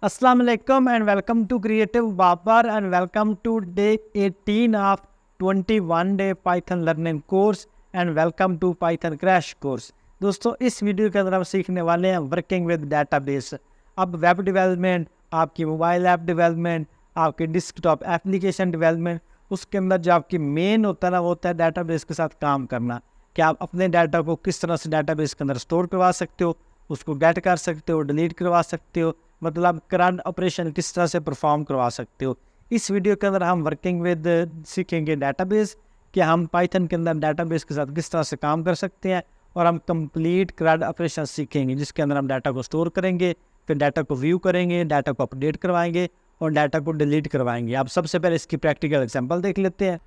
Assalamu alaikum and welcome to Creative Babar and welcome to day 18 of 21-day Python learning course and welcome to Python crash course। दोस्तों इस video के अंदर हम सीखने वाले हैं वर्किंग विद डेटाबेस। अब वेब डेवलपमेंट, आपकी मोबाइल ऐप डेवलपमेंट, आपके डिस्कटॉप एप्लीकेशन डेवलपमेंट, उसके अंदर जो आपकी मेन होता है ना वो होता है डेटाबेस के साथ काम करना। कि आप अपने डाटा को किस तरह से डेटाबेस के अंदर स्टोर करवा सकते हो, उसको गेट कर सकते हो, डिलीट करवा सकते हो, मतलब करंट ऑपरेशन किस तरह से परफॉर्म करवा सकते हो। इस वीडियो के अंदर हम वर्किंग विद सीखेंगे डेटाबेस कि हम पाइथन के अंदर डेटाबेस के साथ किस तरह से काम कर सकते हैं, और हम कंप्लीट करंट ऑपरेशन सीखेंगे जिसके अंदर हम डाटा को स्टोर करेंगे, फिर डाटा को व्यू करेंगे, डाटा को अपडेट करवाएंगे और डाटा को डिलीट करवाएंगे। आप सबसे पहले इसकी प्रैक्टिकल एग्जाम्पल देख लेते हैं।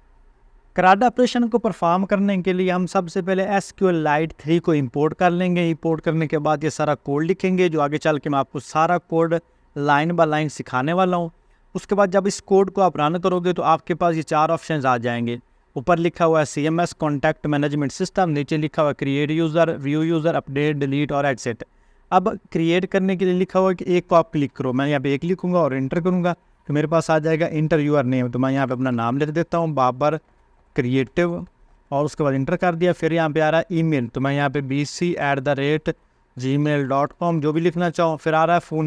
करंट ऑपरेशन को परफॉर्म करने के लिए हम सबसे पहले SQLite 3 को इंपोर्ट कर लेंगे। इंपोर्ट करने के बाद ये सारा कोड लिखेंगे जो आगे चल के मैं आपको सारा कोड लाइन बाय लाइन सिखाने वाला हूँ। उसके बाद जब इस कोड को आप रन करोगे तो आपके पास ये 4 ऑप्शंस आ जाएंगे। ऊपर लिखा हुआ है CMS कॉन्टैक्ट मैनेजमेंट सिस्टम, नीचे लिखा हुआ है create user, view user, update, delete और एटसेट। अब क्रिएट करने के लिए लिखा हुआ है कि एक को आप क्लिक करो। मैं यहाँ पे एक लिखूँगा और इंटर करूँगा तो मेरे पास आ जाएगा इंटर यूर नेम। तो मैं यहाँ पे अपना नाम लिख देता हूँ बाबर क्रिएटिव और उसके बाद इंटर कर दिया। फिर यहाँ पे आ रहा है ईमेल, तो मैं यहाँ पे bc@gmail.com जो भी लिखना चाहूँ। फिर आ रहा है फ़ोन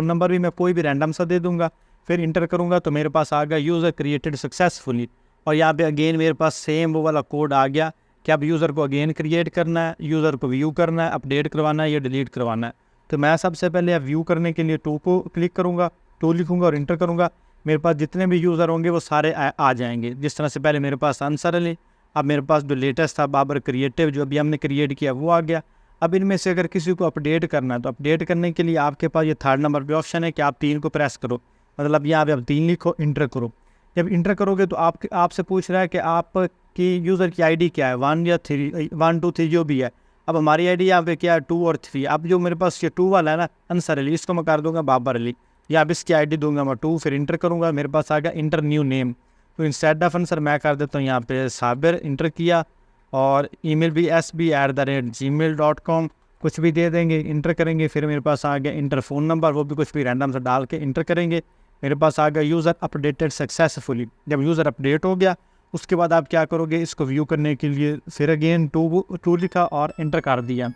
नंबर भी मैं कोई भी रैंडम सा दे दूँगा। फिर इंटर करूँगा तो मेरे पास आ गया यूज़र क्रिएटेड सक्सेसफुली। और यहाँ पे अगेन मेरे पास सेम वो वाला कोड आ गया कि अब यूज़र को अगेन क्रिएट करना है, यूज़र को व्यू करना है, अपडेट करवाना है या डिलीट करवाना है। तो मैं सबसे पहले व्यू करने के लिए 2 को क्लिक करूँगा, 2 लिखूँगा और इंटर करूँगा। मेरे पास जितने भी यूज़र होंगे वो सारे आ जाएंगे। जिस तरह से पहले मेरे पास आंसर अली, अब मेरे पास जो लेटेस्ट था बाबर क्रिएटिव जो अभी हमने क्रिएट किया वो आ गया। अब इनमें से अगर किसी को अपडेट करना है तो अपडेट करने के लिए आपके पास ये 3rd नंबर पे ऑप्शन है कि आप 3 को प्रेस करो, मतलब यहाँ पे आप 3 लिखो, इंटर करो। जब इंटर करोगे तो आपसे पूछ रहा है कि आपकी यूज़र की ID क्या है, 1 या 3, 1 2 3 जो भी है। अब हमारी ID यहाँ पे क्या है, 2 और 3। अब जो मेरे पास ये 2 वाला है ना आंसर अली, इसको मैं कर दूँगा बाबर अली, या अब इसकी ID दूंगा मैं 2। फिर इंटर करूंगा, मेरे पास आ गया इंटर न्यू नेम। तो इंस्टेड ऑफ आंसर मैं कर देता हूँ यहाँ पे साबिर, इंटर किया। और ईमेल भी sb@gmail.com कुछ भी दे देंगे, इंटर करेंगे। फिर मेरे पास आ गया इंटर फ़ोन नंबर, वो भी कुछ भी रैंडम से डाल के इंटर करेंगे। मेरे पास आ गया यूज़र अपडेटेड सक्सेसफुली। जब यूज़र अपडेट हो गया उसके बाद आप क्या करोगे, इसको व्यू करने के लिए फिर अगेन 2 लिखा और इंटर कर दिया।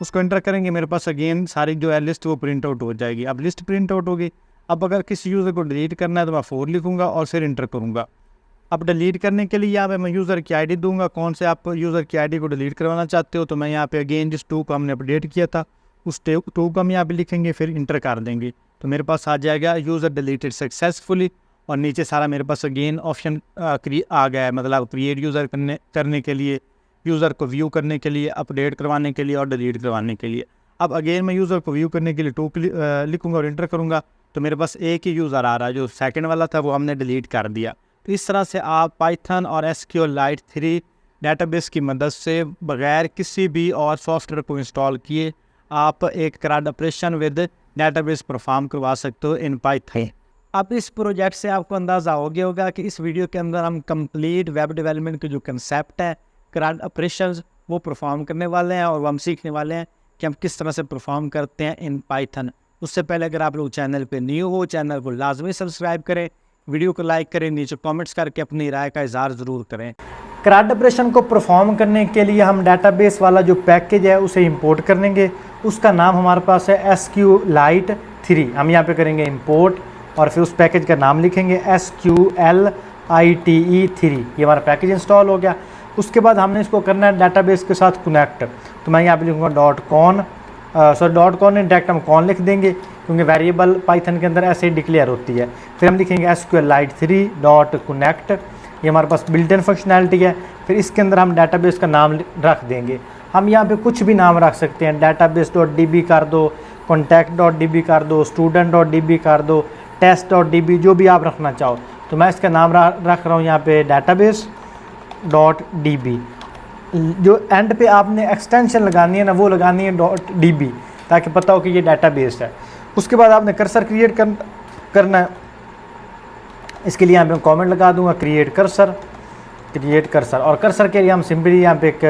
उसको इंटर करेंगे, मेरे पास अगेन सारी जो है लिस्ट वो प्रिंट आउट हो जाएगी। अब लिस्ट प्रिंट आउट होगी। अब अगर किसी यूज़र को डिलीट करना है तो मैं 4 लिखूंगा और फिर इंटर करूंगा। अब डिलीट करने के लिए यहाँ पे मैं यूज़र की ID दूंगा, कौन से आप यूज़र की ID को डिलीट करवाना चाहते हो। तो मैं यहाँ पे अगेन जिस 2 को हमने अपडेट किया था उस 2 को हम यहाँ पे लिखेंगे, फिर इंटर कर देंगे। तो मेरे पास आ जाएगा यूज़र डिलीटेड सक्सेसफुली। और नीचे सारा मेरे पास अगेन ऑप्शन आ गया है, मतलब क्रिएट यूज़र करने के लिए, यूज़र को व्यू करने के लिए, अपडेट करवाने के लिए और डिलीट करवाने के लिए। अब अगेन मैं यूज़र को व्यू करने के लिए 2 लिखूँगा और इंटर करूँगा तो मेरे पास एक ही यूज़र आ रहा है, जो सेकंड वाला था वो हमने डिलीट कर दिया। तो इस तरह से आप पाइथन और SQLite 3 डेटाबेस की मदद से बग़ैर किसी भी और सॉफ्टवेयर को इंस्टॉल किए आप एक current operation with database perform करवा सकते हो इन पाइथन। अब इस प्रोजेक्ट से आपको अंदाज़ा हो गया होगा कि इस वीडियो के अंदर हम कंप्लीट वेब डेवलपमेंट के जो कंसेप्ट है, करंट ऑपरेशंस, वो परफॉर्म करने वाले हैं और वो हम सीखने वाले हैं कि हम किस तरह से परफॉर्म करते हैं इन पाइथन। उससे पहले अगर आप लोग चैनल पे न्यू हो, चैनल को लाजमी सब्सक्राइब करें, वीडियो को लाइक करें, नीचे कमेंट्स करके अपनी राय का इज़हार ज़रूर करें। करंट ऑपरेशन को परफॉर्म करने के लिए हम डेटाबेस वाला जो पैकेज है उसे इंपोर्ट करेंगे। उसका नाम हमारे पास है SQLite 3। हम यहाँ पे करेंगे इंपोर्ट और फिर उस पैकेज का नाम लिखेंगे SQLite 3। ये हमारा पैकेज इंस्टॉल हो गया। उसके बाद हमने इसको करना है डेटाबेस के साथ कनेक्ट। तो मैं यहाँ पे लिखूँगा .con नहीं, डायरेक्ट हम कॉन लिख देंगे क्योंकि वेरिएबल पाइथन के अंदर ऐसे ही डिक्लेयर होती है। फिर हम लिखेंगे SQLite 3.connect। ये हमारे पास बिल्ट इन फंक्शनैलिटी है। फिर इसके अंदर हम डेटाबेस का नाम रख देंगे। हम यहाँ पे कुछ भी नाम रख सकते हैं, database.db कर दो, contact.db कर दो, student.db कर दो, test.db, जो भी आप रखना चाहो। तो मैं इसका नाम रख रहा हूँ यहाँ पे database.db। जो एंड पे आपने एक्सटेंशन लगानी है ना वो लगानी है .db, ताकि पता हो कि ये डेटाबेस है। उसके बाद आपने कर्सर क्रिएट करना है। इसके लिए यहाँ पे कमेंट लगा दूंगा क्रिएट कर्सर। और कर्सर के लिए हम सिंपली यहाँ पे एक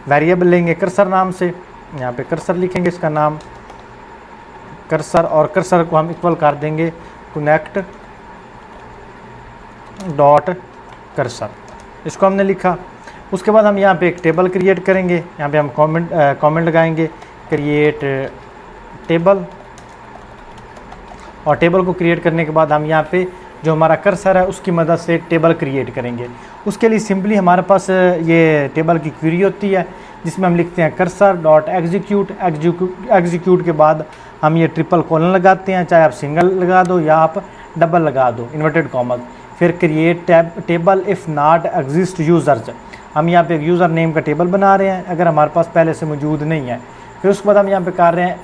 वेरिएबल लेंगे कर्सर नाम से। यहाँ पे कर्सर लिखेंगे, इसका नाम कर्सर, और कर्सर को हम इक्वल कर देंगे कनेक्ट डॉट कर्सर, इसको हमने लिखा। उसके बाद हम यहाँ पे एक टेबल क्रिएट करेंगे, यहाँ पे हम कमेंट लगाएंगे क्रिएट टेबल, और टेबल को क्रिएट करने के बाद हम यहाँ पे जो हमारा कर्सर है उसकी मदद से एक टेबल क्रिएट करेंगे। उसके लिए सिंपली हमारे पास ये टेबल की क्वेरी होती है जिसमें हम लिखते हैं कर्सर डॉट एग्जीक्यूट के बाद हम ये ट्रिपल कॉलन लगाते हैं, चाहे आप सिंगल लगा दो या आप डबल लगा दो इन्वर्टेड कॉमन। फिर create table if not exist users, हम यहाँ पे एक यूज़र नेम का टेबल बना रहे हैं अगर हमारे पास पहले से मौजूद नहीं है। फिर उसके बाद हम यहाँ पे कर रहे हैं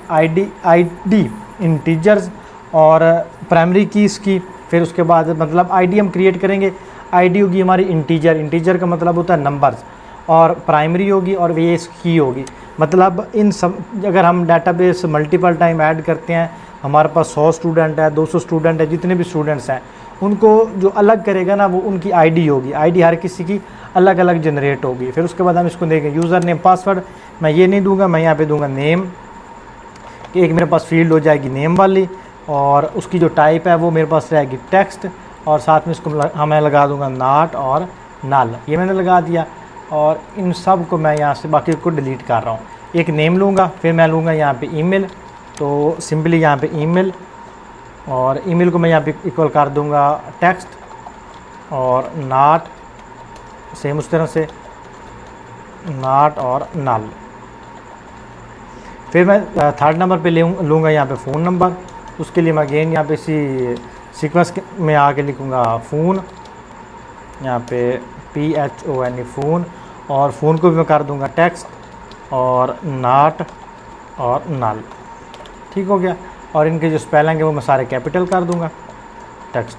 आईडी इंटीजर्स और प्राइमरी कीज़ की। फिर उसके बाद मतलब आईडी हम क्रिएट करेंगे, आईडी होगी हमारी इंटीजर का मतलब होता है नंबर्स, और प्राइमरी होगी और ये की होगी। मतलब इन सब अगर हम डाटाबेस मल्टीपल टाइम ऐड करते हैं, हमारे पास 100 स्टूडेंट है, 200 स्टूडेंट है, जितने भी स्टूडेंट्स हैं उनको जो अलग करेगा ना वो उनकी आईडी होगी। आईडी हर किसी की अलग अलग जनरेट होगी। फिर उसके बाद हम इसको देंगे यूज़र नेम पासवर्ड, मैं ये नहीं दूंगा, मैं यहाँ पे दूंगा नेम, कि एक मेरे पास फील्ड हो जाएगी नेम वाली, और उसकी जो टाइप है वो मेरे पास रहेगी टेक्स्ट, और साथ में इसको मैं लगा दूंगा नॉट और नल, ये मैंने लगा दिया। और इन सब को मैं यहाँ से बाकी को डिलीट कर रहा हूँ। एक नेम लूँगा, फिर मैं लूँगा यहाँ पे ईमेल, तो सिंपली यहाँ पे ईमेल, और ईमेल को मैं यहाँ पे इक्वल कर दूँगा टेक्स्ट और नॉट, सेम उस तरह से नॉट और नल। फिर मैं थर्ड नंबर पे लूँगा यहाँ पे फ़ोन नंबर, उसके लिए मैं अगेन यहाँ पे इसी सीक्वेंस में आके लिखूँगा फ़ोन, यहाँ पे PHONE फ़ोन, और फ़ोन को भी मैं कर दूँगा टेक्स्ट और नॉट और नल। ठीक हो गया। और इनके जो स्पेलिंग है वो मैं सारे कैपिटल कर दूँगा टेक्स्ट,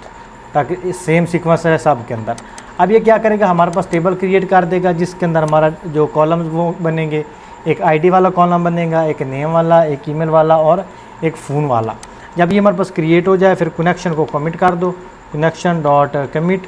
ताकि सेम सीक्वेंस है सब के अंदर। अब ये क्या करेगा, हमारे पास टेबल क्रिएट कर देगा जिसके अंदर हमारा जो कॉलम्स वो बनेंगे, एक आईडी वाला कॉलम बनेगा, एक नेम वाला, एक ईमेल वाला और एक फ़ोन वाला। जब ये हमारे पास क्रिएट हो जाए फिर कनेक्शन को कमिट कर दो, कनेक्शन डॉट कमिट,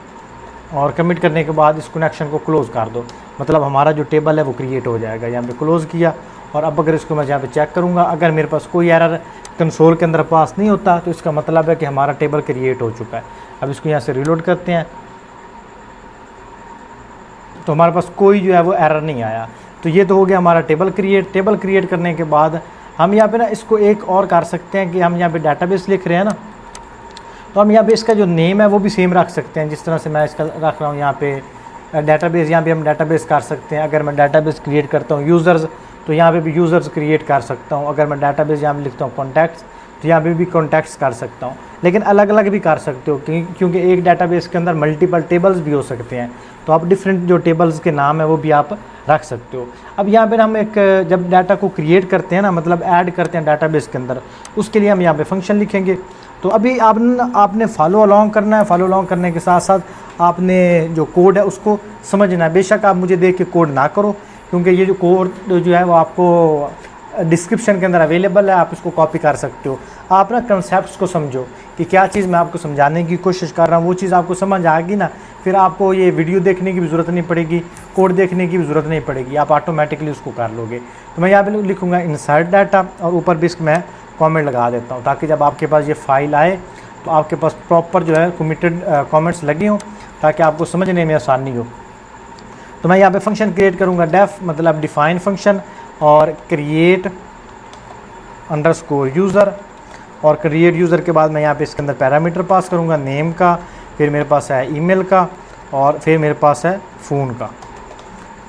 और कमिट करने के बाद इस कनेक्शन को क्लोज़ कर दो, मतलब हमारा जो टेबल है वो क्रिएट हो जाएगा। यहाँ पे क्लोज़ किया, और अब अगर इसको मैं यहाँ पे चेक करूँगा, अगर मेरे पास कोई एरर कंसोल के अंदर पास नहीं होता तो इसका मतलब है कि हमारा टेबल क्रिएट हो चुका है। अब इसको यहाँ से रिलोड करते हैं तो हमारे पास कोई जो है वो एरर नहीं आया। तो ये तो हो गया हमारा टेबल क्रिएट करने के बाद हम यहाँ पे ना इसको एक और कर सकते हैं कि हम यहाँ पे डाटाबेस लिख रहे हैं ना, तो हम यहाँ पे इसका जो नेम है वो भी सेम रख सकते हैं, जिस तरह से मैं इसका रख रहा हूँ यहाँ पे डाटाबेस। यहाँ पे हम डाटाबेस कर सकते हैं। अगर मैं डाटाबेस क्रिएट करता हूँ यूज़र्स, तो यहाँ पे भी यूज़र्स क्रिएट कर सकता हूँ। अगर मैं डाटाबेस यहाँ पे लिखता हूँ कॉन्टैक्ट्स, तो यहाँ पे भी कॉन्टैक्ट्स कर सकता हूँ। लेकिन अलग अलग भी कर सकते हो क्योंकि एक डाटाबेस के अंदर मल्टीपल टेबल्स भी हो सकते हैं, तो आप डिफरेंट जो टेबल्स के नाम है वो भी आप रख सकते हो। अब यहाँ पे हम एक जब डाटा को क्रिएट करते हैं ना, मतलब ऐड करते हैं डाटाबेस के अंदर, उसके लिए हम यहाँ पे फंक्शन लिखेंगे। तो अभी आपने फॉलो अलोंग करना है। फॉलो अलोंग करने के साथ साथ आपने जो कोड है उसको समझना है। बेशक आप मुझे देख के कोड ना करो, क्योंकि ये जो कोड जो है वो आपको डिस्क्रिप्शन के अंदर अवेलेबल है, आप इसको कॉपी कर सकते हो। आप ना कंसेप्ट्स को समझो कि क्या चीज़ मैं आपको समझाने की कोशिश कर रहा हूँ, वो चीज़ आपको समझ आ गई ना, फिर आपको ये वीडियो देखने की भी ज़रूरत नहीं पड़ेगी, कोड देखने की भी ज़रूरत नहीं पड़ेगी, आप ऑटोमेटिकली उसको कर लोगे। तो मैं यहाँ पे लिखूँगा इंसर्ट डाटा, और ऊपर भी इसको मैं कमेंट लगा देता हूँ, ताकि जब आपके पास ये फाइल आए तो आपके पास प्रॉपर जो है कमिटेड कमेंट्स लगे हों, ताकि आपको समझने में आसानी हो। तो मैं यहाँ पे फंक्शन क्रिएट करूँगा, डेफ मतलब डिफाइन फंक्शन, और क्रिएट अंडरस्कोर यूज़र, और क्रिएट यूज़र के बाद मैं यहाँ पे इसके अंदर पैरामीटर पास करूँगा नेम का, फिर मेरे पास है ईमेल का, और फिर मेरे पास है फ़ोन का।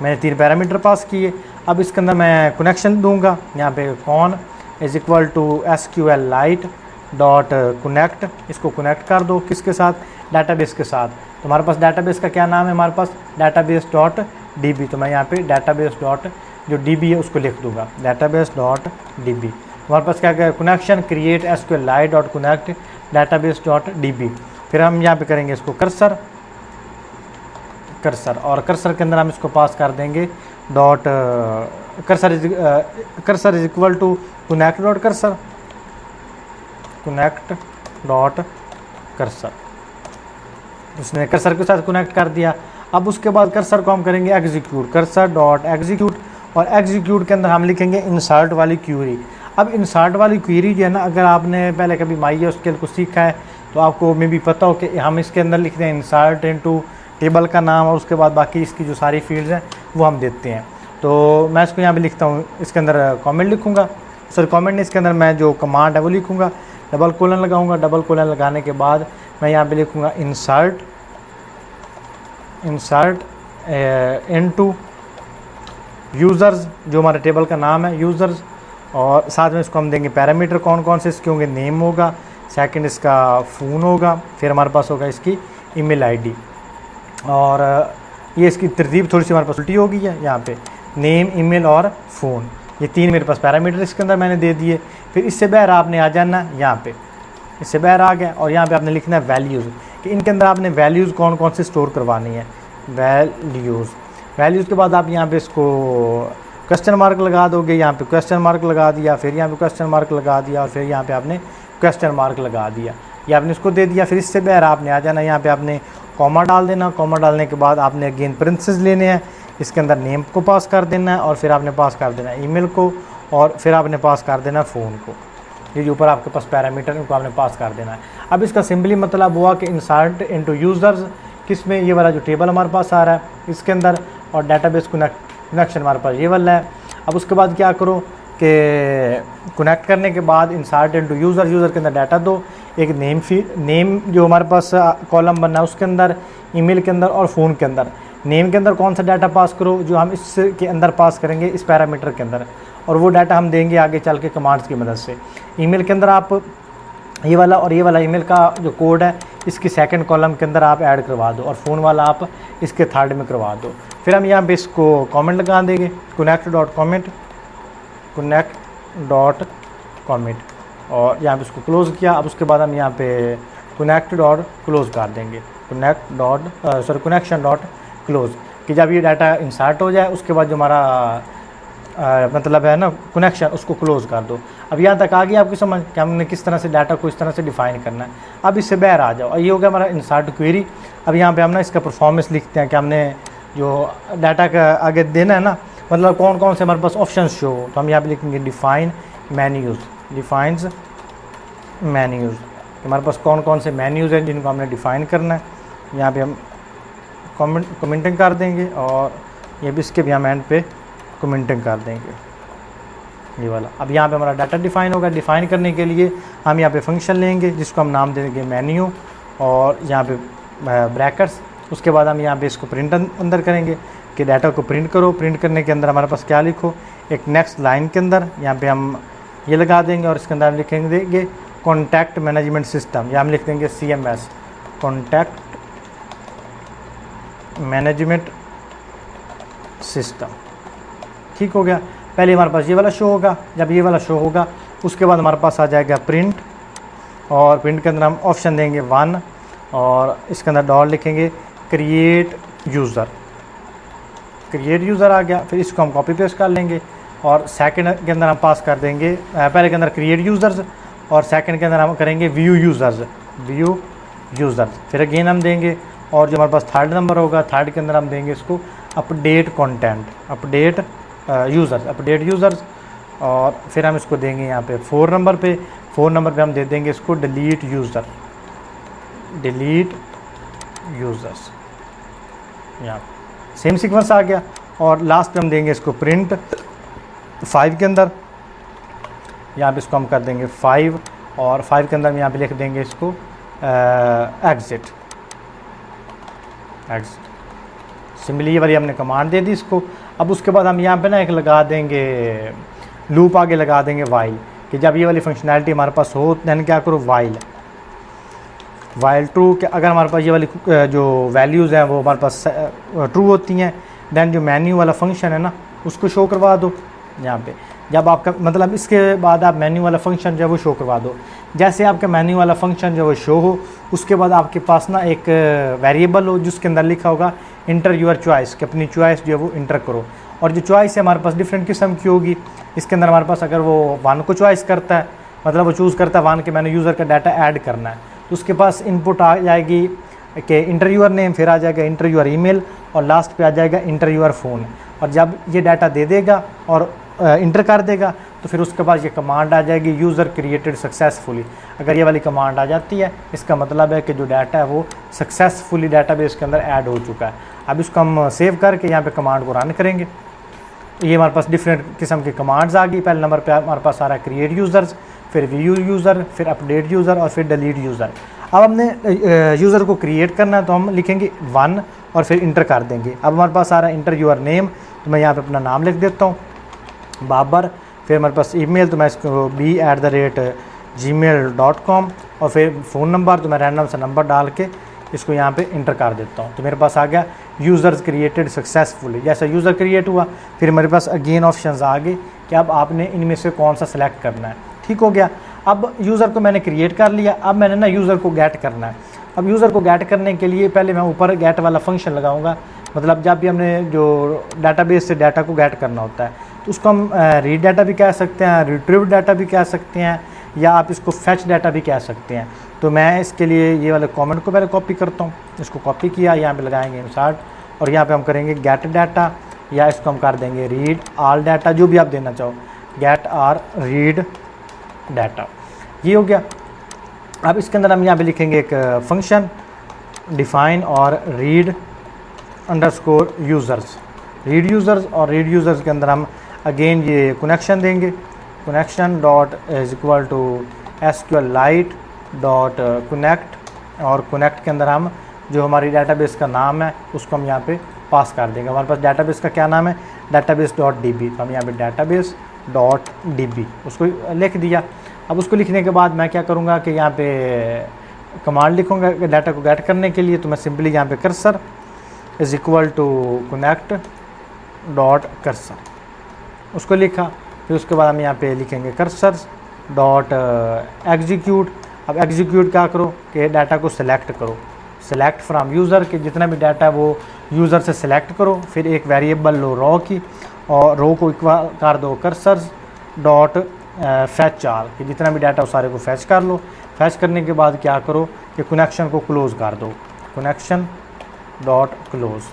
मैंने 3 पैरामीटर पास किए। अब इसके अंदर मैं कनेक्शन दूंगा, यहाँ पे con is equal to SQLite dot connect, इसको कनेक्ट कर दो किसके साथ, डाटाबेस के साथ। तो हमारे पास डाटाबेस का क्या नाम है, हमारे पास डाटाबेस डॉट DB, तो मैं यहाँ पे डाटाबेस डॉट जो DB है उसको लिख दूंगा, डाटाबेस डॉट DB। हमारे पास क्या क्या connection create SQLite dot connect database dot DB। फिर हम यहाँ पे करेंगे इसको कर्सर, और कर्सर के अंदर हम इसको पास कर देंगे dot cursor is equal to connect dot cursor, connect dot cursor. इसने कर्सर के साथ कनेक्ट कर दिया। अब उसके बाद कर्सर को हम करेंगे एग्जीक्यूट, कर्सर डॉट एग्जीक्यूट, और एग्जीक्यूट के अंदर हम लिखेंगे इंसर्ट वाली क्यूरी। अब इंसर्ट वाली क्वेरी जो है ना, अगर आपने पहले कभी MySQL को सीखा है तो आपको मे भी पता हो कि हम इसके अंदर लिखते हैं इंसर्ट इनटू टेबल का नाम, और उसके बाद बाकी इसकी जो सारी फील्ड्स हैं वो हम देते हैं। तो मैं इसको यहाँ पे लिखता हूँ, इसके अंदर कमेंट लिखूँगा, सॉरी कमेंट नहीं, इसके अंदर मैं जो कमांड है वो लिखूँगा, डबल कोलन लगाऊँगा। डबल कोलन लगाने के बाद मैं यहाँ पे लिखूँगा इंसर्ट इनटू यूज़र्स, जो हमारे टेबल का नाम है यूज़र्स, और साथ में इसको हम देंगे पैरामीटर कौन कौन से इसके होंगे, नेम होगा, सेकंड इसका फ़ोन होगा, फिर हमारे पास होगा इसकी ईमेल आईडी, और ये इसकी तरतीब थोड़ी सी हमारे पास उल्टी हो गई है, यहाँ पे नेम, ईमेल और फ़ोन, ये 3 मेरे पास पैरामीटर इसके अंदर मैंने दे दिए। फिर इससे बाहर आपने आ जाना, यहाँ पे इससे बाहर आ गया, और यहाँ पे आपने लिखना है वैल्यूज़, कि इनके अंदर आपने वैल्यूज़ कौन कौन से स्टोर करवानी है, वैल्यूज़ के बाद आप यहाँ पे इसको क्वेश्चन मार्क लगा दोगे, यहाँ पे क्वेश्चन मार्क लगा दिया, फिर यहाँ पे क्वेश्चन मार्क लगा दिया, और फिर यहाँ पे आपने क्वेश्चन मार्क लगा दिया, ये आपने इसको दे दिया। फिर इससे बाहर आपने आ जाना, यहाँ पे आपने कॉमा डाल देना, कॉमा डालने के बाद आपने अगेन प्रिंसेस लेने हैं, इसके अंदर नेम को पास कर देना है, और फिर आपने पास कर देना है ईमेल को, और फिर आपने पास कर देना फ़ोन को, ये जो ऊपर आपके पास पैरामीटर इनको आपने पास कर देना है। अब इसका सिंपली मतलब हुआ कि इंसर्ट इनटू यूज़र्स किस में, ये वाला जो टेबल हमारे पास आ रहा है इसके अंदर, और डाटाबेस कनेक्शन हमारे पास ये वाला है। अब उसके बाद क्या करो कि कनेक्ट करने के बाद इंसर्ट इनटू यूज़र के अंदर डाटा दो, एक नेम जो हमारे पास कॉलम बनना है उसके अंदर, ईमेल के अंदर और फ़ोन के अंदर। नेम के अंदर कौन सा डाटा पास करो, जो हम इसके अंदर पास करेंगे इस पैरामीटर के अंदर, और वो डाटा हम देंगे आगे चल के कमांड्स की मदद से। ईमेल के अंदर आप ये वाला और ये वाला ईमेल का जो कोड है इसकी सेकंड कॉलम के अंदर आप ऐड करवा दो, और फ़ोन वाला आप इसके थर्ड में करवा दो। फिर हम यहाँ पे इसको कमेंट लगा देंगे, कनेक्ट डॉट कमेंट, और यहाँ पे इसको क्लोज़ किया। अब उसके बाद हम यहाँ पे कनेक्ट डॉट क्लोज़ कर देंगे, कनेक्शन डॉट क्लोज़, कि जब ये डाटा इंसर्ट हो जाए उसके बाद जो हमारा मतलब है ना कनेक्शन, उसको क्लोज़ कर दो। अब यहाँ तक आ गया आपकी समझ कि हमने किस तरह से डाटा को इस तरह से डिफ़ाइन करना है। अब इससे बाहर आ जाओ, ये हो गया हमारा इंसर्ट क्वेरी। अब यहाँ पे हम ना इसका परफॉर्मेंस लिखते हैं कि हमने जो डाटा का आगे देना है ना, मतलब कौन कौन से हमारे पास ऑप्शन शो हो, तो हम यहाँ पे लिखेंगे डिफाइंस मेन्यूज़, हमारे पास कौन कौन से मेन्यूज़ हैं जिनको हमने डिफ़ाइन करना है। यहाँ पे हम कमेंटिंग कर देंगे, और ये भी इसके भी हम एंड पे कमेंटिंग कर देंगे, ये वाला। अब यहाँ पे हमारा डाटा डिफ़ाइन होगा। डिफ़ाइन करने के लिए हम यहाँ पे फंक्शन लेंगे जिसको हम नाम देंगे मेन्यू, और यहाँ पे ब्रैकेट्स। उसके बाद हम यहाँ पे इसको प्रिंट अंदर करेंगे कि डाटा को प्रिंट करो। प्रिंट करने के अंदर हमारे पास क्या लिखो, एक नेक्स्ट लाइन के अंदर यहाँ पे हम ये लगा देंगे, और इसके अंदर हम लिखेंगे कॉन्टैक्ट मैनेजमेंट सिस्टम, या हम लिख देंगे CMS, कॉन्टैक्ट मैनेजमेंट सिस्टम। ठीक हो गया। पहले हमारे पास ये वाला शो होगा, जब ये वाला शो होगा उसके बाद हमारे पास आ जाएगा प्रिंट, और प्रिंट के अंदर हम ऑप्शन देंगे 1, और इसके अंदर डॉट लिखेंगे क्रिएट यूज़र आ गया। फिर इसको हम कॉपी पेस्ट कर लेंगे, और सेकंड के अंदर हम पास कर देंगे, पहले के अंदर क्रिएट यूज़र्स, और सेकंड के अंदर हम करेंगे व्यू यूज़र्स। फिर अगेन हम देंगे, और जो हमारे पास थर्ड नंबर होगा, थर्ड के अंदर हम देंगे इसको अपडेट यूज़र्स, और फिर हम इसको देंगे यहाँ पे 4 नंबर पे हम दे देंगे इसको डिलीट यूज़र्स। यहाँ सेम सीक्वेंस आ गया। और लास्ट में हम देंगे इसको प्रिंट 5 के अंदर, यहाँ पे इसको हम कर देंगे 5, और 5 के अंदर हम यहाँ पे लिख देंगे इसको एग्जिट। सिंपली ये वाली हमने कमांड दे दी इसको। अब उसके बाद हम यहाँ पे ना एक लगा देंगे लूप, आगे लगा देंगे वाइल, कि जब ये वाली फंक्शनैलिटी हमारे पास हो दैन क्या करो वाइल ट्रू, कि अगर हमारे पास ये वाली जो वैल्यूज़ हैं वो हमारे पास ट्रू होती हैं, दैन जो मेन्यू वाला फंक्शन है ना उसको शो करवा दो। यहाँ पे जब आपका मतलब इसके बाद आप मेन्यू वाला फंक्शन जो है वो शो करवा दो। जैसे आपका मेन्यू वाला फंक्शन जो है वो शो हो, उसके बाद आपके पास ना एक वेरिएबल हो जिसके अंदर लिखा होगा इंटर यूर चॉइस, कि अपनी चॉइस जो है वो इंटर करो। और जो चॉइस है हमारे पास डिफरेंट किस्म की होगी। इसके अंदर हमारे पास अगर वो 1 को चॉइस करता है, मतलब वो चूज़ करता है 1 के मैंने यूज़र का डाटा ऐड करना है, तो उसके पास इनपुट आ जाएगी कि इंटर यूर नेम, फिर आ जाएगा इंटर यूर ईमेल, और लास्ट पे आ जाएगा इंटर यूर फ़ोन। और जब ये डाटा दे देगा और इंटर कर देगा तो फिर उसके बाद ये कमांड आ जाएगी यूज़र क्रिएटेड सक्सेसफुली। अगर ये वाली कमांड आ जाती है इसका मतलब है कि जो डाटा है वो सक्सेसफुली डाटाबेस के अंदर ऐड हो चुका है। अब इसको हम सेव करके यहाँ पे कमांड को रन करेंगे। ये हमारे पास डिफरेंट किस्म की कमांड्स आ गई। पहले नंबर पे हमारे पास आ रहा है क्रिएट यूज़र्स, फिर व्यू यूज़र, फिर अपडेट यूज़र और फिर डिलीट यूज़र। अब हमने यूज़र को क्रिएट करना है तो हम लिखेंगे 1 और फिर इंटर कर देंगे। अब हमारे पास आ रहा है इंटर योर नेम, तो मैं यहाँ पे अपना नाम लिख देता हूँ बाबर। फिर हमारे पास ईमेल, तो मैं इसको b@gmail.com और फिर फ़ोन नंबर, तो मैं रैंडम सा नंबर डाल के इसको यहाँ पे इंटर कर देता हूँ। तो मेरे पास आ गया यूज़र्स क्रिएटेड सक्सेसफुली। जैसा यूज़र क्रिएट हुआ फिर मेरे पास अगेन ऑप्शंस आ गए कि अब आपने इनमें से कौन सा सेलेक्ट करना है। ठीक हो गया। अब यूज़र को मैंने क्रिएट कर लिया, अब मैंने ना यूज़र को गेट करना है। अब यूज़र को गेट करने के लिए पहले मैं ऊपर गेट वाला फंक्शन लगाऊंगा। मतलब जब भी हमने जो डाटाबेस से डाटा को गेट करना होता है तो उसको हम रीड डाटा भी कह सकते हैं, रिट्रीव डाटा भी कह सकते हैं, या आप इसको फैच डाटा भी कह सकते हैं। तो मैं इसके लिए ये वाले कमेंट को पहले कॉपी करता हूँ। इसको कॉपी किया, यहाँ पे लगाएंगे इंसर्ट और यहाँ पे हम करेंगे गेट डाटा, या इसको हम कर देंगे रीड ऑल डाटा, जो भी आप देना चाहो, गेट और रीड डाटा। ये हो गया। अब इसके अंदर हम यहाँ पे लिखेंगे एक फंक्शन डिफाइन और read underscore users, read users, और रीड यूज़र्स के अंदर हम अगेन ये कनेक्शन देंगे, connection dot is equal to SQLite dot connect, और कनेक्ट के अंदर हम जो हमारी डाटाबेस का नाम है उसको हम यहाँ पे पास कर देंगे। हमारे पास डाटाबेस का क्या नाम है, डाटाबेस डॉट DB, तो हम यहाँ पे डाटाबेस डॉट DB उसको लिख दिया। अब उसको लिखने के बाद मैं क्या करूँगा कि यहाँ पे कमांड लिखूँगा डाटा को गेट करने के लिए। तो मैं सिंपली यहाँ पे cursor is equal to connect dot cursor उसको लिखा। फिर उसके बाद हम यहाँ पे लिखेंगे कर्सर डॉट एग्जीक्यूट। अब एग्जीक्यूट क्या करो कि डाटा को सिलेक्ट करो, सेलेक्ट फ्रॉम यूज़र के जितना भी डाटा है वो यूज़र से सिलेक्ट करो। फिर एक वेरिएबल लो रो की, और रो को इक्वल कर दो कर्सर डॉट फैच ऑल, कि जितना भी डाटा उस सारे को फैच कर लो। फैच करने के बाद क्या करो कि कनेक्शन को क्लोज़ कर दो, connection dot close.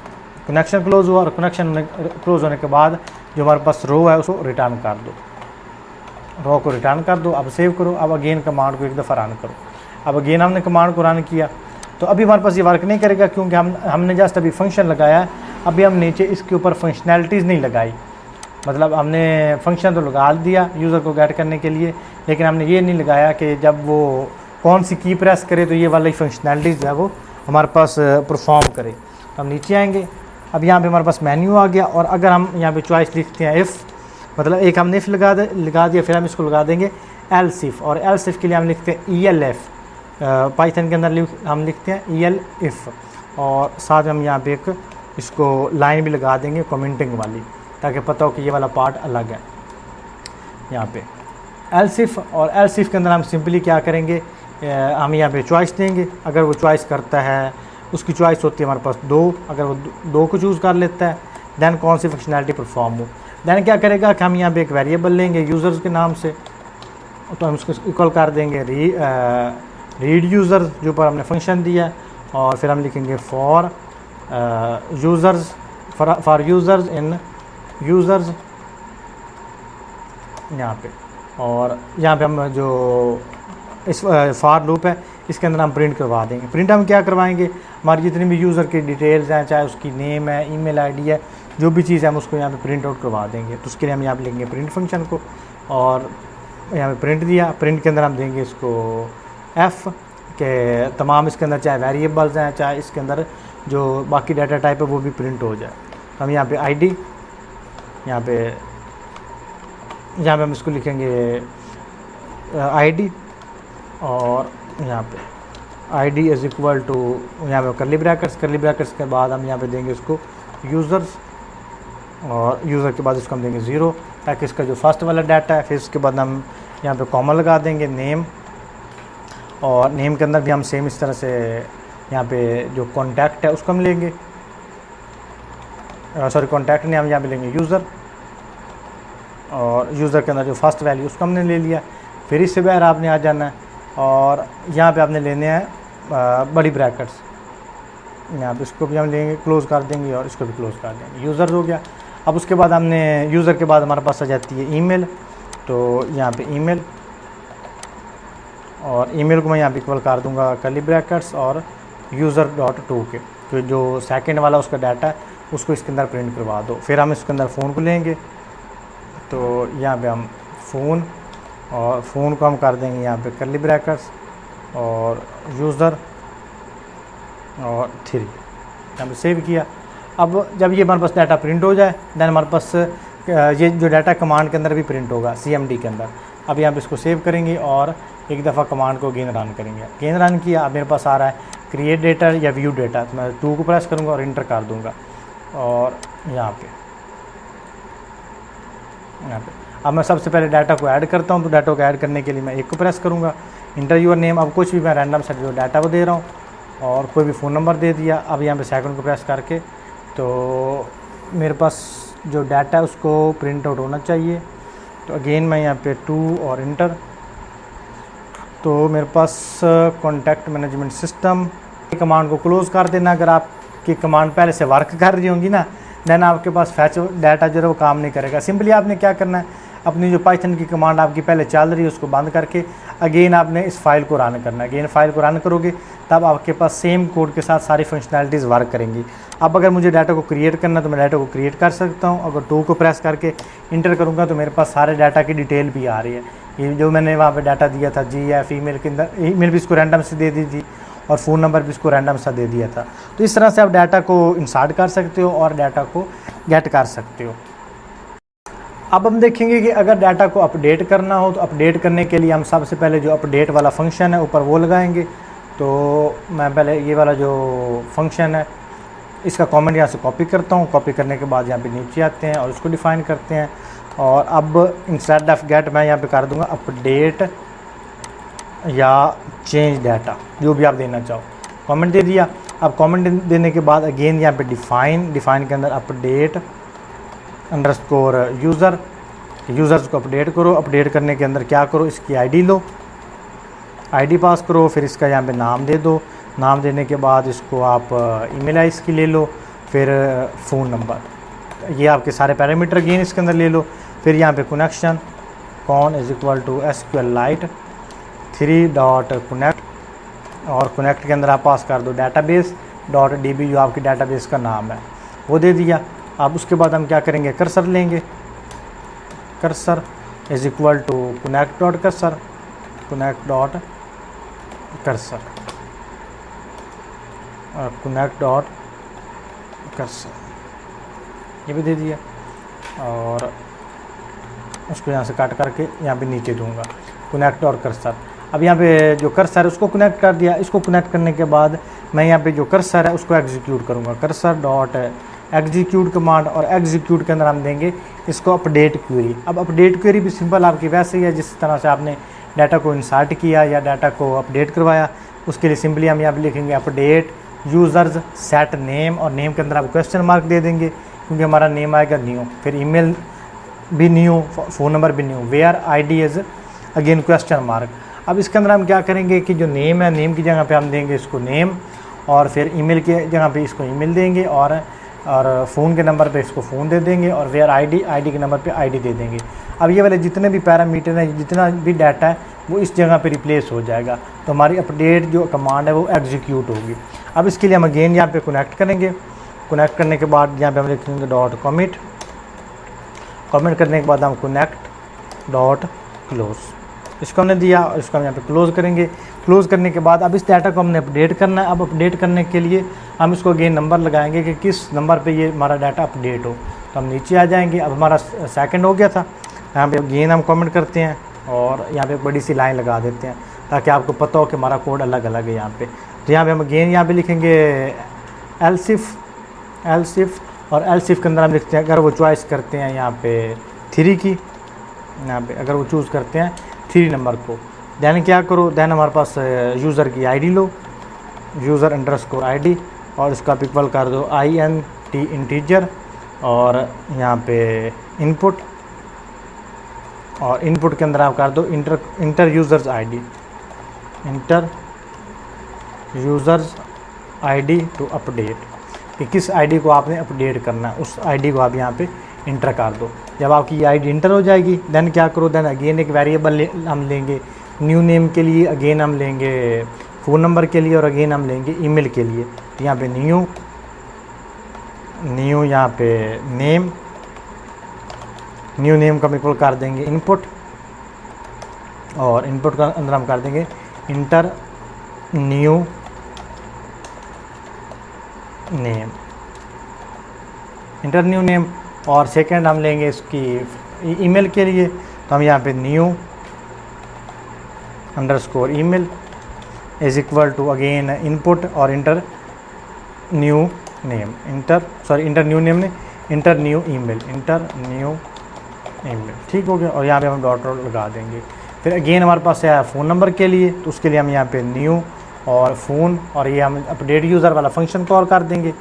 Connection close हुआ, और कनेक्शन क्लोज़ होने के बाद जो हमारे पास रो है उसको रिटर्न कर दो, रो को रिटर्न कर दो। अब सेव करो। अब अगेन कमांड को एक दफ़ा रन करो। अब अगेन हमने कमांड को रन किया तो अभी हमारे पास ये वर्क नहीं करेगा, क्योंकि हमने जस्ट अभी फंक्शन लगाया है। अभी हम नीचे इसके ऊपर फंक्शनैलिटीज़ नहीं लगाई। मतलब हमने फंक्शन तो लगा दिया यूज़र को गेट करने के लिए, लेकिन हमने ये नहीं लगाया कि जब वो कौन सी की प्रेस करे तो ये वाली फंक्शनैलिटीज़ है वो हमारे पास परफॉर्म करे। तो हम नीचे आएंगे। अब यहाँ पे हमारे पास मेन्यू आ गया, और अगर हम यहाँ पे चॉइस लिखते हैं इफ़, मतलब एक हमने इफ़ लगा दिया, फिर हम इसको लगा देंगे एल्स इफ़, और एल्स इफ़ के लिए हम लिखते हैं ELF। पाइथन के अंदर हम लिखते हैं ELF, और साथ में हम यहाँ पे एक इसको लाइन भी लगा देंगे कमेंटिंग वाली, ताकि पता हो कि ये वाला पार्ट अलग है। यहाँ पे एल्स इफ़, और एल्स इफ़ के अंदर हम सिंपली क्या करेंगे, हम यहाँ पे चॉइस देंगे। अगर वो चॉइस करता है, उसकी चॉइस होती है हमारे पास 2, अगर वो 2 को चूज़ कर लेता है दैन कौन सी फंक्शनैलिटी परफॉर्म हो, दैन क्या करेगा कि हम यहाँ पे एक वेरिएबल लेंगे यूज़र्स के नाम से, तो हम उसको इक्वल कर देंगे रीड यूज़र्स जो ऊपर हमने फंक्शन दिया, और फिर हम लिखेंगे for users, for users in users यहाँ पे। और यहाँ पे हम जो इस फॉर लूप है इसके अंदर हम प्रिंट करवा देंगे। प्रिंट हम क्या करवाएंगे, हमारी जितनी भी यूज़र की डिटेल्स हैं, चाहे उसकी नेम है, ईमेल आईडी है, जो भी चीज़ है हम उसको यहाँ पे प्रिंट आउट करवा देंगे। तो उसके लिए हम यहाँ पे लेंगे प्रिंट फंक्शन को, और यहाँ पे प्रिंट दिया। प्रिंट के अंदर हम देंगे इसको F के तमाम इसके अंदर चाहे वेरिएबल्स हैं, चाहे इसके अंदर जो बाकी डाटा टाइप है वो भी प्रिंट हो जाए। तो हम यहाँ पे ID, यहाँ पे हम इसको लिखेंगे ID, और यहाँ पे ID इज़ इक्वल टू, यहाँ पे करली ब्रैकेट्स के बाद हम यहाँ पे देंगे इसको यूज़र्स, और यूज़र के बाद इसको हम देंगे 0, ताकि इसका जो फर्स्ट वाला डाटा है। फिर इसके बाद हम यहाँ पे कॉमा लगा देंगे नेम, और नेम के अंदर भी हम सेम इस तरह से यहाँ पे जो कॉन्टैक्ट है उसको हम लेंगे, सॉरी कॉन्टैक्ट नहीं, हम यहाँ पे लेंगे यूज़र, और यूज़र के अंदर जो फर्स्ट वैल्यू उसको हमने ले लिया। फिर इससे बाहर आपने आ जाना है, और यहाँ पे आपने लेने हैं बड़ी ब्रैकेट्स, यहाँ पे इसको भी हम लेंगे, क्लोज़ कर देंगे, और इसको भी क्लोज़ कर देंगे। यूज़र हो गया। अब उसके बाद हमने यूज़र के बाद हमारे पास आ जाती है ईमेल। तो यहाँ पे ईमेल, और ईमेल को मैं यहाँ पे इक्वल कर दूँगा कर्ली ब्रैकेट्स और user.2 के, तो जो सेकंड वाला उसका डाटा है उसको इसके अंदर प्रिंट करवा दो। फिर हम इसके अंदर फ़ोन को लेंगे, तो यहाँ पे हम फ़ोन, और फ़ोन को हम कर देंगे यहाँ पे कर्ली ब्रैकेट्स और यूज़र और 3, यहाँ पे सेव किया। अब जब ये हमारे पास डाटा प्रिंट हो जाए देन हमारे पास ये जो डाटा कमांड के अंदर भी प्रिंट होगा CMD के अंदर। अब यहाँ पे इसको सेव करेंगे और एक दफ़ा कमांड को अगेन रन करेंगे। अगेन रन किया, अब मेरे पास आ रहा है क्रिएट डेटा या व्यू डेटा, तो मैं 2 को प्रेस करूँगा और इंटर कर दूँगा। और यहाँ पे अब मैं सबसे पहले डाटा को ऐड करता हूँ, तो डाटा को ऐड करने के लिए मैं 1 को प्रेस करूँगा, इंटर यूर नेम। अब कुछ भी मैं रैंडम सेट जो डाटा को दे रहा हूँ और कोई भी फ़ोन नंबर दे दिया। अब यहाँ पे सेकंड को प्रेस करके तो मेरे पास जो डाटा है उसको प्रिंट आउट होना चाहिए। तो अगेन मैं यहाँ पे 2 और इंटर, तो मेरे पास कॉन्टैक्ट मैनेजमेंट सिस्टम कमांड को क्लोज़ कर देना। अगर आपकी कमांड पहले से वर्क कर रही होंगी ना, देन आपके पास फैच डाटा जो है वो काम नहीं करेगा। सिंपली आपने क्या करना है, अपनी जो पाइथन की कमांड आपकी पहले चल रही है उसको बंद करके अगेन आपने इस फाइल को रन करना है। अगेन फाइल को रन करोगे तब आपके पास सेम कोड के साथ सारी फंक्शनैलिटीज़ वर्क करेंगी। अब अगर मुझे डाटा को क्रिएट करना है तो मैं डाटा को क्रिएट कर सकता हूँ। अगर 2 को प्रेस करके इंटर करूँगा तो मेरे पास सारे डाटा की डिटेल भी आ रही है। ये जो मैंने वहाँ पे डाटा दिया था जी या फीमेल के अंदर, ईमेल भी इसको रैंडम से दे दी थी और फ़ोन नंबर भी इसको रैंडम सा दे दिया था। तो इस तरह से आप डाटा को इंसर्ट कर सकते हो और डाटा को गेट कर सकते हो। अब हम देखेंगे कि अगर डाटा को अपडेट करना हो तो अपडेट करने के लिए हम सबसे पहले जो अपडेट वाला फंक्शन है ऊपर वो लगाएंगे। तो मैं पहले ये वाला जो फंक्शन है इसका कमेंट यहाँ से कॉपी करता हूँ। कॉपी करने के बाद यहाँ पे नीचे आते हैं और इसको डिफ़ाइन करते हैं। और अब इंस्टेड ऑफ गेट मैं यहाँ पे कर दूँगा अपडेट या चेंज डाटा, जो भी आप देना चाहो। कमेंट दे दिया। अब कमेंट देने के बाद अगेन यहाँ पे डिफ़ाइन के अंदर अपडेट अंडरस्कोर यूज़र, यूज़र्स को अपडेट करो। अपडेट करने के अंदर क्या करो, इसकी आईडी लो, आईडी पास करो, फिर इसका यहाँ पे नाम दे दो। नाम देने के बाद इसको आप ईमेल आई इसकी ले लो, फिर फ़ोन नंबर, ये आपके सारे पैरामीटर अगेन इसके अंदर ले लो। फिर यहाँ पे connection con is equal to SQLite 3.connect, और कनेक्ट के अंदर आप पास कर दो database.db जो आपकी डाटाबेस का नाम है वो दे दिया। अब उसके बाद हम क्या करेंगे, कर्सर लेंगे। Cursor is equal to connect.cursor, connect.cursor, connect.cursor ये भी दे दिया। और उसको यहाँ से काट करके यहाँ पे नीचे दूंगा कनेक्ट और कर्सर। अब यहाँ पे जो कर्सर है उसको कनेक्ट कर दिया। इसको कनेक्ट करने के बाद मैं यहाँ पे जो कर्सर है उसको एग्जीक्यूट करूँगा, कर्सर.एग्जीक्यूट कमांड, और एग्जीक्यूट के अंदर हम देंगे इसको अपडेट क्वेरी। अब अपडेट क्वेरी भी सिंपल आपकी वैसे ही है जिस तरह से आपने डाटा को इंसर्ट किया या डाटा को अपडेट करवाया। उसके लिए सिंपली हम यहाँ पे लिखेंगे अपडेट यूज़र्स सेट नेम, और नेम के अंदर आप क्वेश्चन मार्क दे देंगे क्योंकि हमारा नेम आएगा न्यू, फिर ईमेल भी न्यू, फ़ोन नंबर भी new, where ID is again question mark. अब इसके अंदर हम क्या करेंगे कि जो नेम है, नेम की जगह पे हम देंगे इसको नेम, और फिर ईमेल की जगह पे इसको ईमेल देंगे, और फ़ोन के नंबर पे इसको फ़ोन दे देंगे, और वेयर आईडी के नंबर पे आईडी दे देंगे। अब ये वाले जितने भी पैरामीटर हैं, जितना भी डाटा है वो इस जगह पे रिप्लेस हो जाएगा। तो हमारी अपडेट जो कमांड है वो एग्जीक्यूट होगी। अब इसके लिए हम अगेन यहाँ पे कनेक्ट करेंगे। कनेक्ट करने के बाद यहाँ पे हम लिखेंगे डॉट कमिट, कमेंट करने के बाद हम कनेक्ट डॉट क्लोज, इसको हमने दिया और इसको हम यहाँ पे क्लोज़ करेंगे। क्लोज़ करने के बाद अब इस डाटा को हमने अपडेट करना है। अब अपडेट करने के लिए हम इसको अगेन नंबर लगाएंगे कि किस नंबर पे ये हमारा डाटा अपडेट हो। तो हम नीचे आ जाएंगे। अब हमारा सेकंड हो गया था, यहाँ पे अगेन हम कमेंट करते हैं और यहाँ पे एक बड़ी सी लाइन लगा देते हैं ताकि आपको पता हो कि हमारा कोड अलग अलग है यहाँ पे। तो यहाँ पे हम अगेन यहाँ पे लिखेंगे एल्सिफ, और एल्सिफ के अंदर हम लिखते हैं, अगर वो चॉइस करते हैं यहाँ पे 3 की, यहाँ पे अगर वो चूज़ करते हैं 3 नंबर को, दैन क्या करो, दैन हमारे पास यूज़र की आईडी लो, यूज़र अंडरस्कोर आईडी, और इसका आप इक्वल कर दो INT इंटीजर, और यहाँ पे इनपुट, और इनपुट के अंदर आप कर दो enter users ID, enter users ID to update, कि किस आईडी को आपने अपडेट करना है उस आईडी को आप यहाँ पे इंटर कर दो। जब आपकी ये आईडी इंटर हो जाएगी देन क्या करो, देन अगेन एक वेरिएबल हम लेंगे न्यू नेम के लिए, अगेन हम लेंगे फ़ोन नंबर के लिए और अगेन हम लेंगे ईमेल के लिए। तो यहाँ पे न्यू यहाँ पे नेम, न्यू नेम का हम इक्वल कर देंगे इनपुट, और इनपुट का अंदर हम कर देंगे inter new name, enter new name. और सेकंड हम लेंगे इसकी ईमेल के लिए, तो हम यहाँ पे new underscore email is equal to again input और enter new name, enter new name ने enter new email, enter new email. ठीक हो गया। और यहाँ पे हम डॉट लगा देंगे। फिर अगेन हमारे पास है फ़ोन नंबर के लिए, तो उसके लिए हम यहाँ पे न्यू और फ़ोन, और ये हम अपडेट यूज़र वाला फंक्शन कॉल कर देंगे,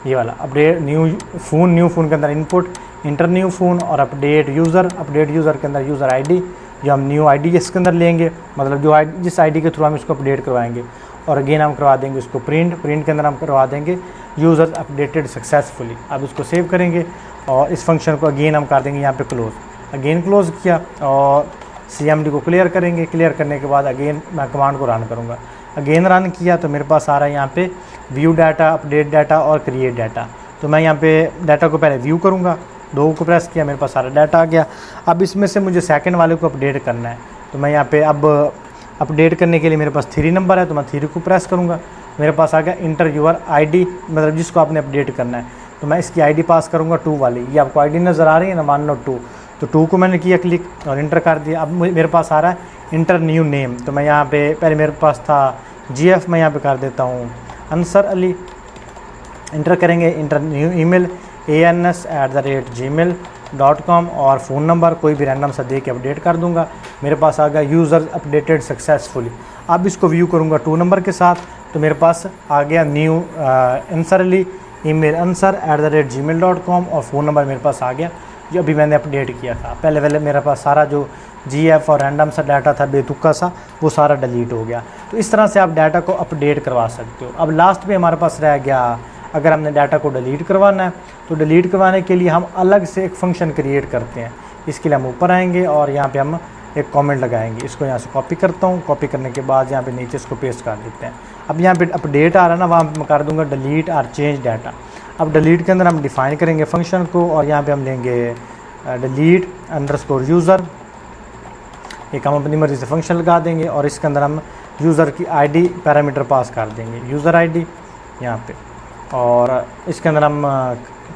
ये वाला अपडेट न्यू फ़ोन के अंदर इनपुट इंटर न्यू फ़ोन और अपडेट यूज़र के अंदर यूज़र आईडी, जो हम न्यू आईडी इसके अंदर लेंगे, मतलब जो जिस आईडी के थ्रू हम इसको अपडेट करवाएंगे। और अगेन हम करवा देंगे इसको प्रिंट के अंदर हम करवा देंगे यूज़र अपडेटेड सक्सेसफुली। अब इसको सेव करेंगे और इस फंक्शन को अगेन हम कर देंगे यहाँ पे क्लोज़, अगेन क्लोज़ किया और CMD को क्लियर करेंगे। क्लियर करने के बाद अगेन मैं कमांड को रन करूँगा, अगेन रन किया तो मेरे पास आ रहा है यहाँ पे व्यू डाटा, अपडेट डाटा और क्रिएट डाटा। तो मैं यहाँ पे डाटा को पहले व्यू करूँगा, 2 को प्रेस किया, मेरे पास सारा डाटा आ गया। अब इसमें से मुझे सेकंड वाले को अपडेट करना है, तो मैं यहाँ पे अब अपडेट करने के लिए मेरे पास 3 नंबर है, तो मैं 3 को प्रेस करूँगा, मेरे पास आ गया इंटर यूर आईडी, मतलब जिसको आपने अपडेट करना है। तो मैं इसकी आईडी पास करूँगा 2 वाली, ये आपको आईडी नज़र आ रही है ना, 102, तो 2 को मैंने किया क्लिक और इंटर कर दिया। अब मेरे पास आ रहा है इंटर न्यू नेम, तो मैं यहाँ पे पहले मेरे पास था GF, मैं यहाँ पे कर देता हूँ अंसर अली। इंटर करेंगे इंटर न्यू ईमेल ans@gmail.com और फ़ोन नंबर कोई भी रैंडम सा दे के अपडेट कर दूंगा। मेरे पास आ गया यूज़र अपडेटेड सक्सेसफुली। अब इसको व्यू करूंगा 2 नंबर के साथ, तो मेरे पास आ गया new Ansar Ali email ansar@gmail.com और फ़ोन नंबर मेरे पास आ गया जो अभी मैंने अपडेट किया था। पहले मेरे पास सारा जो GF और रैंडम सा डाटा था बेतुका सा, वो सारा डिलीट हो गया। तो इस तरह से आप डाटा को अपडेट करवा सकते हो। अब लास्ट में हमारे पास रह गया, अगर हमने डाटा को डिलीट करवाना है तो डिलीट करवाने के लिए हम अलग से एक फ़ंक्शन क्रिएट करते हैं। इसके लिए हम ऊपर आएंगे और यहाँ पे हम एक कमेंट लगाएंगे। इसको यहाँ से कॉपी करता हूँ, कॉपी करने के बाद यहाँ पे नीचे इसको पेस्ट कर देते हैं। अब यहाँ पे अपडेट आ रहा है ना, वहाँ पे मैं कर दूँगा डिलीट और चेंज डाटा। अब डिलीट के अंदर हम डिफ़ाइन करेंगे फंक्शन को और यहाँ पे हम लेंगे डिलीट अंडरस्कोर यूज़र, एक हम अपनी मर्ज़ी से फंक्शन लगा देंगे और इसके अंदर हम यूज़र की आईडी पैरामीटर पास कर देंगे, यूज़र आईडी यहाँ पे। और इसके अंदर हम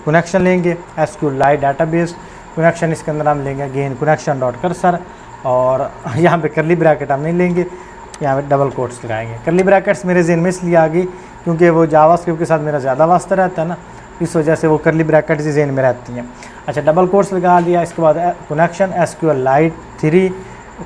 कनेक्शन लेंगे SQLite डाटाबेस कनेक्शन, इसके अंदर हम लेंगे अगेन कनेक्शन डॉट कर्सर और यहाँ पे करली ब्रैकेट हम नहीं लेंगे, यहाँ पे डबल कोट्स लगाएंगे। करली ब्रैकेट्स मेरे ज़हन में इसलिए आ गई क्योंकि वो जावास्क्रिप्ट के साथ मेरा ज़्यादा वास्ता रहता है ना, इस वजह से वो करली ब्रैकेट्स ही ज़हन में रहती हैं। अच्छा, डबल कोट्स लगा दिया। इसके बाद कनेक्शन SQLite 3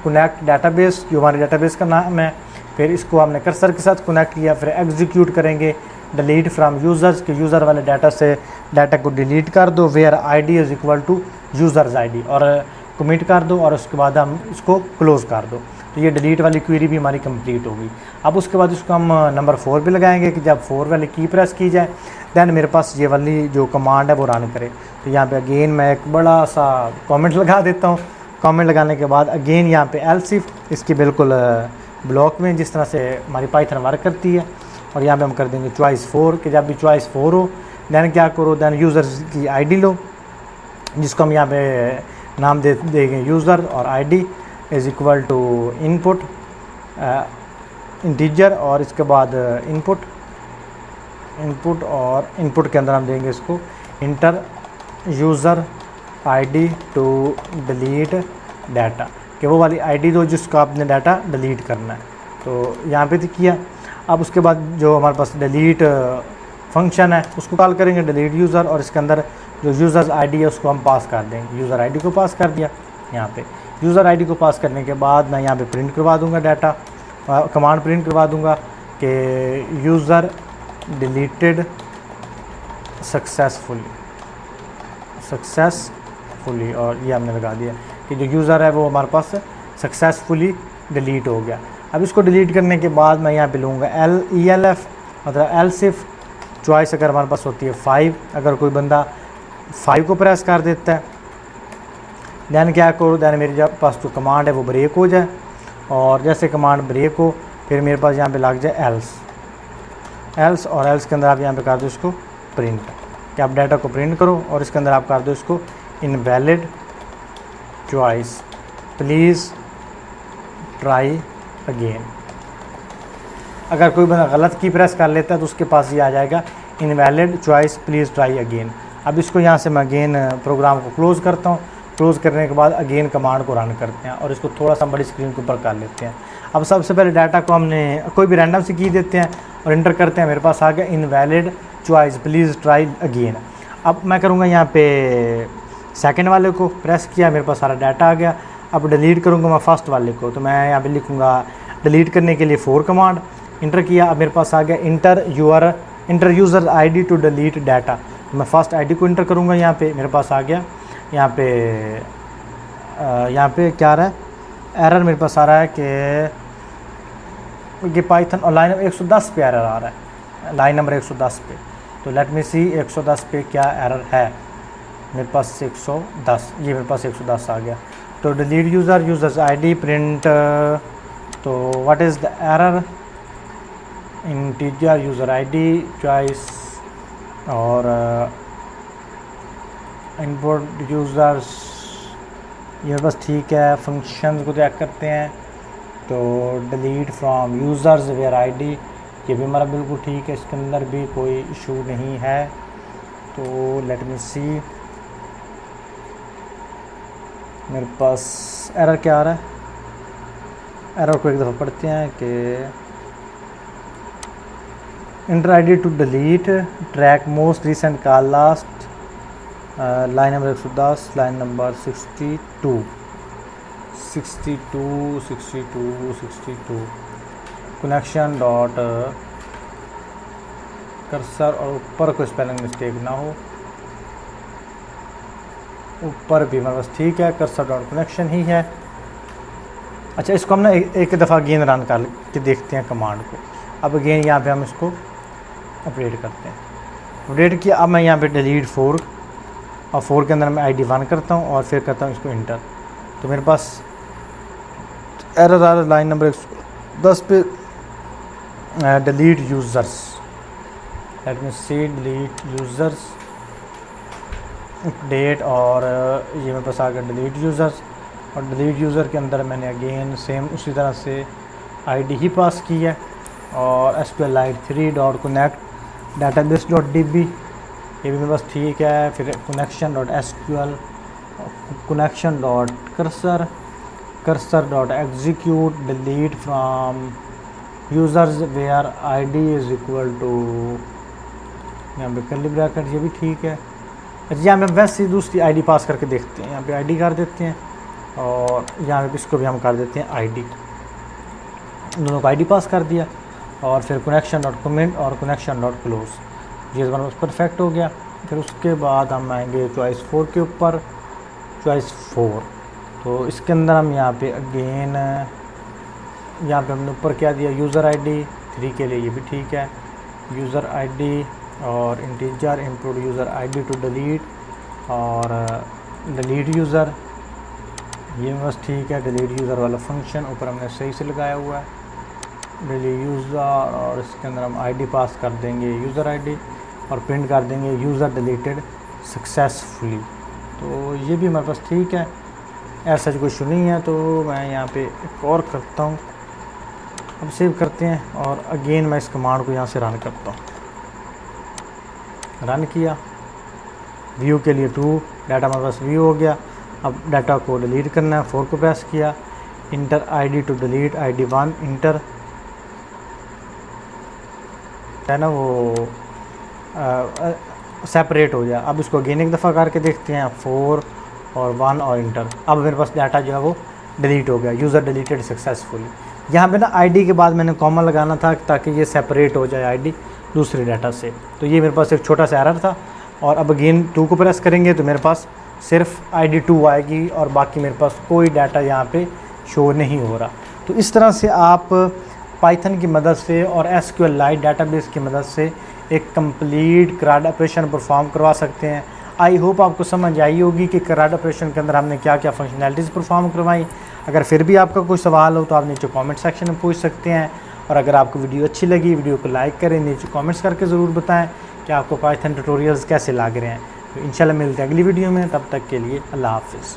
कनेक्ट डाटाबेस, जो हमारे डाटाबेस का नाम है। फिर इसको हमने कर्सर के साथ कनेक्ट किया। फिर एग्जीक्यूट करेंगे डिलीट फ्राम यूज़र्स के यूज़र वाले डाटा से डाटा को डिलीट कर दो, where ID is equal to users ID, और कमिट कर दो और उसके बाद हम इसको क्लोज़ कर दो। तो ये डिलीट वाली क्वेरी भी हमारी कंप्लीट होगी। अब उसके बाद इसको हम नंबर 4 पे लगाएंगे कि जब 4 वाली की प्रेस की जाए दैन मेरे पास ये वाली जो कमांड है वो रन करे। तो यहाँ पे अगेन मैं एक बड़ा सा कमेंट लगा देता हूँ। कमेंट लगाने के बाद अगेन यहाँ पे एल्स इफ, इसकी बिल्कुल ब्लॉक में जिस तरह से हमारी पाइथन वर्क करती है। और यहाँ पे हम कर देंगे चॉइस 4 कि जब भी चॉइस 4 हो दैन क्या करो, दैन यूज़र्स की आईडी लो, जिसको हम यहाँ पे नाम देंगे यूज़र, और ID is equal to input integer, और इसके बाद इनपुट और इनपुट के अंदर हम देंगे इसको enter user ID to delete data, कि वो वाली आईडी दो जिसका आपने डाटा डिलीट करना है। तो यहाँ पे तो किया। अब उसके बाद जो हमारे पास डिलीट फंक्शन है उसको कॉल करेंगे डिलीट यूज़र, और इसके अंदर जो यूज़र्स आईडी है उसको हम पास कर देंगे। यूज़र आईडी को पास कर दिया। यहाँ पे यूज़र आईडी को पास करने के बाद मैं यहाँ पे प्रिंट करवा दूँगा डाटा, कमांड प्रिंट करवा दूँगा कि यूज़र डिलीटेड सक्सेसफुली, और ये हमने लगा दिया कि जो यूज़र है वो हमारे पास सक्सेसफुली डिलीट हो गया। अब इसको डिलीट करने के बाद मैं यहाँ पे लूँगा ELF, मतलब एल्स इफ चॉइस अगर हमारे पास होती है 5, अगर कोई बंदा 5 को प्रेस कर देता है। दैन क्या करो, दैन मेरे पास जो कमांड है वो ब्रेक हो जाए, और जैसे कमांड ब्रेक हो फिर मेरे पास यहाँ पे लग जाए एल्स, और एल्स के अंदर आप यहाँ पे कर दो इसको प्रिंट, कि आप डाटा को प्रिंट करो, और इसके अंदर आप कर दो इसको invalid choice please try again. अगर कोई बंदा गलत की प्रेस कर लेता है तो उसके पास ये आ जाएगा invalid choice please try again. अब इसको यहाँ से मैं अगेन प्रोग्राम को क्लोज़ करता हूँ। क्लोज़ करने के बाद अगेन कमांड को रन करते हैं और इसको थोड़ा सा बड़ी स्क्रीन के ऊपर कर लेते हैं। अब सबसे पहले डाटा को हमने कोई भी रैंडम से की देते हैं और इंटर करते हैं। मेरे पास आ गया invalid choice please try again. अब मैं करूँगा यहाँ पे सेकंड वाले को प्रेस किया, मेरे पास सारा डाटा आ गया। अब डिलीट करूँगा मैं फर्स्ट वाले को, तो मैं यहाँ पे लिखूँगा डिलीट करने के लिए 4 कमांड, इंटर किया। अब मेरे पास आ गया enter user ID to delete data. मैं फर्स्ट आईडी को इंटर करूँगा, यहाँ पे मेरे पास आ गया, यहाँ पे क्या आ रहा है, एरर मेरे पास आ रहा है कि पाइथन और लाइन नंबर 110 पे एरर आ रहा है, लाइन नंबर 110 पे। तो लेट मी सी 110 पे क्या एरर है। मेरे पास 110, ये मेरे पास 110 आ गया। तो डिलीट यूज़र्स आईडी प्रिंट, तो what is the error, integer user ID choice और इनपुट यूज़र्स, ये बस ठीक है। फंक्शंस को चेक करते हैं, तो delete from users where ID, ये भी हमारा बिल्कुल ठीक है, इसके अंदर भी कोई इशू नहीं है। तो लेट मी सी मेरे पास एरर क्या आ रहा है। एरर को एक दफ़ा पढ़ते हैं कि enter ID to delete track most recent call last, line number 110, line number 62 connection dot cursor, और ऊपर कोई स्पेलिंग मिस्टेक ना हो, ऊपर भी हमारे पास ठीक है, कर्सर डॉट कनेक्शन ही है। अच्छा, इसको हम ना एक दफ़ा अगेन रन कर के देखते हैं कमांड को। अब अगेन यहाँ पे हम इसको अपडेट करते हैं। अपडेट किया, अब मैं यहाँ पे डिलीट 4 और 4 के अंदर मैं आईडी 1 करता हूँ और फिर करता हूँ इसको इंटर। तो मेरे पास एरर आ रहा लाइन नंबर 110 पे, delete users, let me C delete users update, और ये मेरे पास आ गया डिलीट यूज़र्स। और डिलीट यूज़र के अंदर मैंने अगेन सेम उसी तरह से आईडी ही पास की है, और SQLite3.connect database.db, ये भी मेरे पास ठीक है। फिर connection.sql, connection.cursor, cursor.execute, delete from users where id is equal to, यहाँ पे कर्ली ब्रैकेट, ये भी ठीक है। यहाँ पे वैसे ही दूसरी आईडी पास करके देखते हैं, यहाँ पे आईडी कर देते हैं और यहाँ पे इसको भी हम कर देते हैं आईडी, दोनों को आईडी पास कर दिया। और फिर connection.comment और connection.close, ये हमारे पास परफेक्ट हो गया। फिर उसके बाद हम आएंगे चॉइस 4 के ऊपर, चॉइस 4। तो इसके अंदर हम यहाँ पे अगेन, यहाँ पे हमने ऊपर क्या दिया, यूज़र आईडी 3 के लिए, ये भी ठीक है, यूज़र आईडी और integer input user ID to delete, और डिलीट यूज़र, ये बस ठीक है। डिलीट यूज़र वाला फंक्शन ऊपर हमने सही से लगाया हुआ है, डिलीट यूज़र, और इसके अंदर हम आईडी पास कर देंगे यूज़र आईडी और प्रिंट कर देंगे यूज़र डिलीटेड सक्सेसफुली। तो ये भी हमारे पास ठीक है, ऐसा कोई इशू नहीं है। तो मैं यहाँ पे एक और करता हूँ, अब सेव करते हैं और अगेन मैं इस कमांड को यहाँ से रन करता हूँ। रन किया, व्यू के लिए 2, डाटा हमारे पास व्यू हो गया। अब डाटा को डिलीट करना है, 4 को प्रेस किया, enter ID to delete ID 1, enter है ना, वो सेपरेट हो जाए। अब इसको अगेन एक दफ़ा करके देखते हैं, 4 और 1 और इंटर। अब मेरे पास डाटा जो है वो डिलीट हो गया, यूज़र डिलीटेड सक्सेसफुली। यहाँ पे ना आईडी के बाद मैंने कॉमा लगाना था ताकि ये सेपरेट हो जाए आईडी दूसरे डाटा से। तो ये मेरे पास एक छोटा सा एरर था। और अब अगेन 2 को प्रेस करेंगे तो मेरे पास सिर्फ आईडी 2 आएगी और बाकी मेरे पास कोई डाटा यहाँ पे शो नहीं हो रहा। तो इस तरह से आप पाइथन की मदद से और SQLite डाटाबेस की मदद से एक कंप्लीट CRUD ऑपरेशन परफॉर्म करवा सकते हैं। आई होप आपको समझ आई होगी कि कराड ऑपरेशन के अंदर हमने क्या क्या फंक्शनैलिटीज़ परफॉर्म करवाई। अगर फिर भी आपका कोई सवाल हो तो आप नीचे कमेंट सेक्शन में पूछ सकते हैं। और अगर आपको वीडियो अच्छी लगी, वीडियो को लाइक करें, नीचे कमेंट्स करके ज़रूर बताएं कि आपको पाइथन ट्यूटोरियल्स कैसे लग रहे हैं। तो इंशाल्लाह मिलते हैं अगली वीडियो में, तब तक के लिए अल्लाह हाफ़िज़।